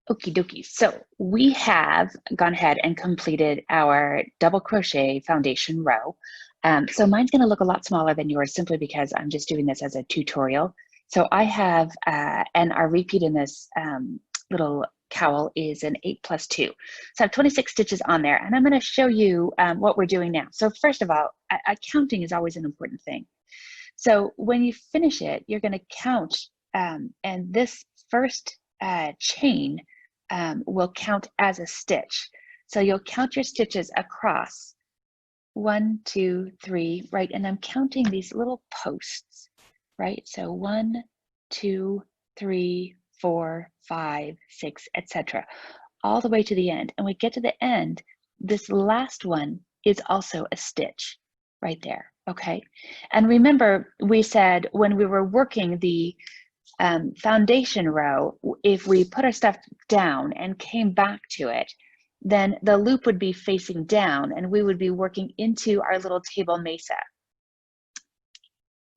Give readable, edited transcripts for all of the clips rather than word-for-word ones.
Okie dokie. So we have gone ahead and completed our double crochet foundation row. So mine's going to look a lot smaller than yours simply because I'm just doing this as a tutorial. So I have, and our repeat in this little cowl is an 8+2. So I have 26 stitches on there, and I'm going to show you what we're doing now. So first of all, counting is always an important thing. So when you finish it, you're going to count, and this first chain will count as a stitch. So you'll count your stitches across 1, 2, 3, right? And I'm counting these little posts, right? So 1, 2, 3, 4, 5, 6, etc., all the way to the end. And we get to the end, this last one is also a stitch right there, okay? And remember, we said when we were working the foundation row, if we put our stuff down and came back to it, then the loop would be facing down and we would be working into our little table mesa.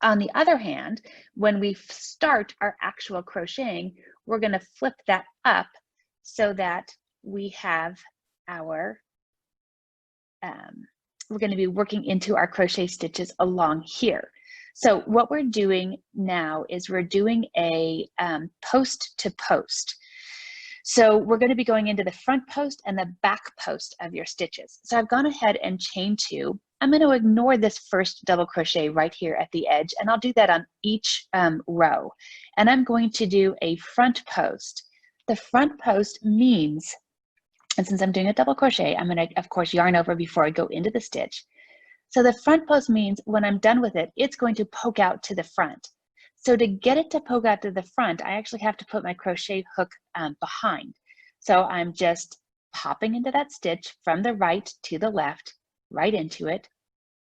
On the other hand, when we start our actual crocheting, we're going to flip that up so that we have our, we're going to be working into our crochet stitches along here. So what we're doing now is we're doing a post to post. So we're going to be going into the front post and the back post of your stitches. So I've gone ahead and chained 2. I'm going to ignore this first double crochet right here at the edge, and I'll do that on each row. And I'm going to do a front post. The front post means, and since I'm doing a double crochet, I'm going to, of course, yarn over before I go into the stitch. So the front post means when I'm done with it, it's going to poke out to the front. So to get it to poke out to the front, I actually have to put my crochet hook behind. So I'm just popping into that stitch from the right to the left, right into it,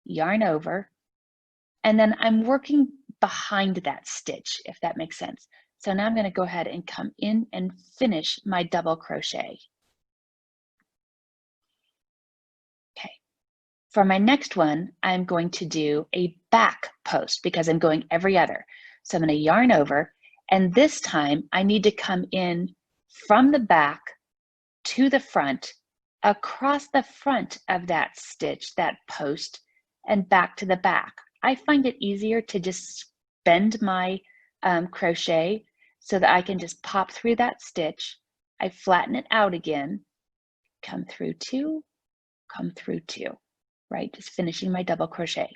yarn over, and then I'm working behind that stitch, if that makes sense. So now I'm going to go ahead and come in and finish my double crochet. Okay. For my next one, I'm going to do a back post because I'm going every other. So I'm going to yarn over, and this time I need to come in from the back to the front, across the front of that stitch, that post, and back to the back. I find it easier to just bend my crochet so that I can just pop through that stitch. I flatten it out again, come through 2, come through 2, right? Just finishing my double crochet.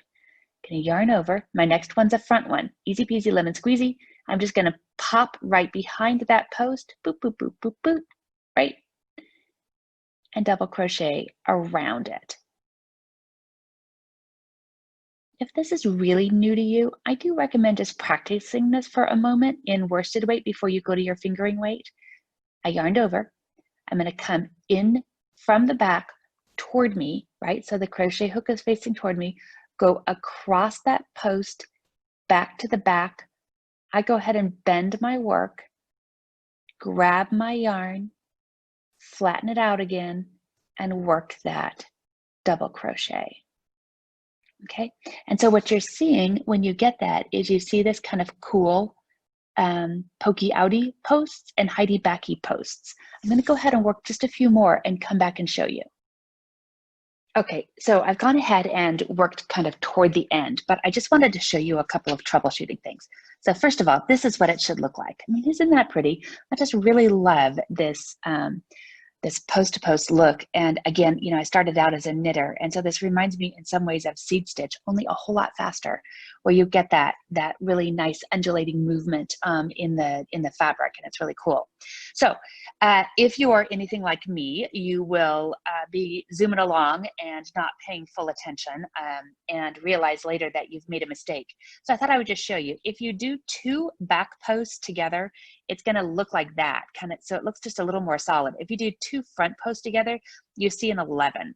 Gonna yarn over. My next one's a front one. Easy peasy lemon squeezy. I'm just gonna pop right behind that post, boop, boop, boop, boop, boop, right? And double crochet around it. If this is really new to you, I do recommend just practicing this for a moment in worsted weight before you go to your fingering weight. I yarned over. I'm gonna come in from the back toward me, right? So the crochet hook is facing toward me. Go across that post, back to the back. I go ahead and bend my work, grab my yarn, flatten it out again, and work that double crochet. Okay, and so what you're seeing when you get that is you see this kind of cool pokey outy posts and hidey backy posts. I'm going to go ahead and work just a few more and come back and show you. Okay, so I've gone ahead and worked kind of toward the end, but I just wanted to show you a couple of troubleshooting things. So first of all, this is what it should look like. I mean, isn't that pretty? I just really love this this post-to-post look. And again, you know, I started out as a knitter, and so this reminds me in some ways of seed stitch, only a whole lot faster, where you get that really nice undulating movement in the fabric, and it's really cool. So if you are anything like me, you will be zooming along and not paying full attention and realize later that you've made a mistake. So I thought I would just show you. If you do 2 back posts together, it's going to look like that, kind of, so it looks just a little more solid. If you do 2 front posts together, you see an 11.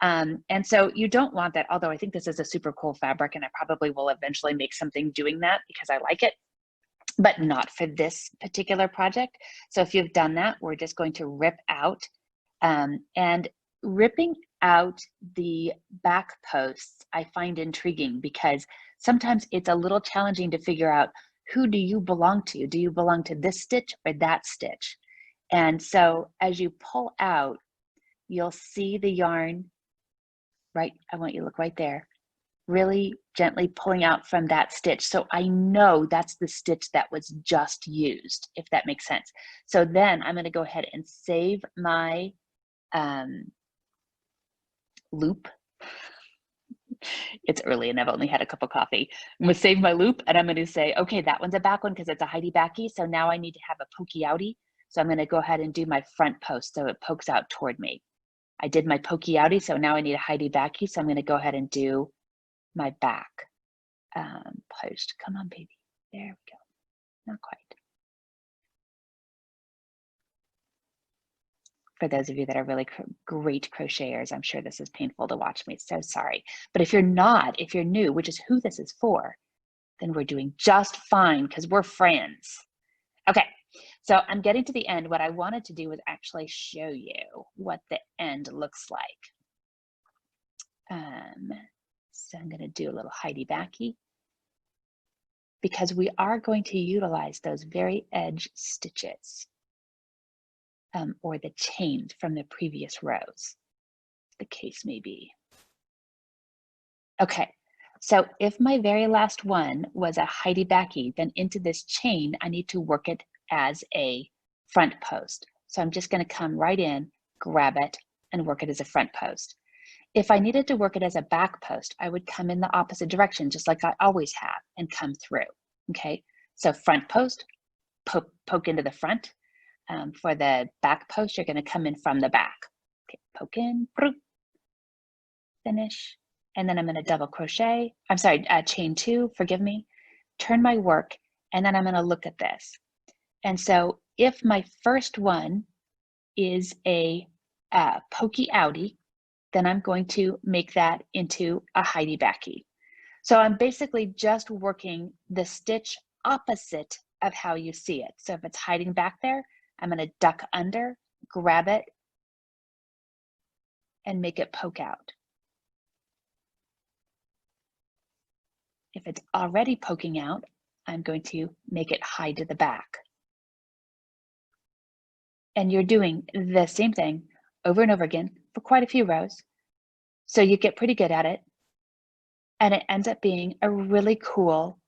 And so you don't want that, although I think this is a super cool fabric and I probably will eventually make something doing that because I like it, but not for this particular project. So if you've done that, we're just going to rip out, and ripping out the back posts I find intriguing because sometimes it's a little challenging to figure out, who do you belong to? Do you belong to this stitch or that stitch? And so as you pull out, you'll see the yarn, right? I want you to look right there, really gently pulling out from that stitch. So I know that's the stitch that was just used, if that makes sense. So then I'm going to go ahead and save my loop. It's early and I've only had a cup of coffee. I'm going to save my loop and I'm going to say, okay, that one's a back one because it's a Heidi backy. So now I need to have a pokey outie. So I'm going to go ahead and do my front post so it pokes out toward me. I did my pokey outie, so now I need a Heidi backy. So I'm going to go ahead and do my back post. Come on, baby. There we go. Not quite. For those of you that are really great crocheters, I'm sure this is painful to watch me. So sorry. But if you're not, if you're new, which is who this is for, then we're doing just fine because we're friends. Okay, so I'm getting to the end. What I wanted to do was actually show you what the end looks like. So I'm going to do a little Heidi backy because we are going to utilize those very edge stitches or the chains from the previous rows, the case may be. Okay, so if my very last one was a Heidi backy, then into this chain, I need to work it as a front post. So I'm just going to come right in, grab it, and work it as a front post. If I needed to work it as a back post, I would come in the opposite direction, just like I always have, and come through. Okay, so front post, poke into the front. For the back post, you're going to come in from the back. Okay, poke in, finish, and then I'm going to double crochet. I'm sorry, chain two, forgive me. Turn my work, and then I'm going to look at this. And so if my first one is a pokey outie, then I'm going to make that into a Heidi backy. So I'm basically just working the stitch opposite of how you see it. So if it's hiding back there, I'm going to duck under, grab it, and make it poke out. If it's already poking out, I'm going to make it hide to the back. And you're doing the same thing over and over again for quite a few rows. So you get pretty good at it. And it ends up being a really cool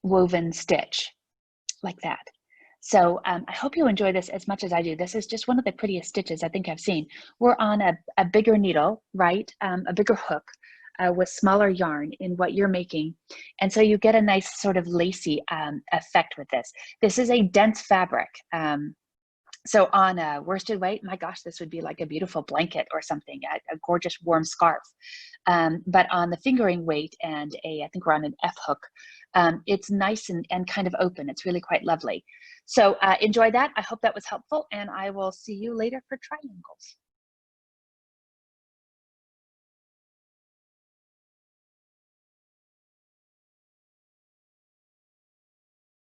woven stitch like that. So I hope you enjoy this as much as I do. This is just one of the prettiest stitches I think I've seen. We're on a bigger needle, right? A bigger hook with smaller yarn in what you're making. And so you get a nice sort of lacy effect with this. This is a dense fabric. So on a worsted weight, my gosh, this would be like a beautiful blanket or something, a gorgeous warm scarf. But on the fingering weight and I think we're on an F hook, it's nice and kind of open. It's really quite lovely. So enjoy that. I hope that was helpful, and I will see you later for triangles.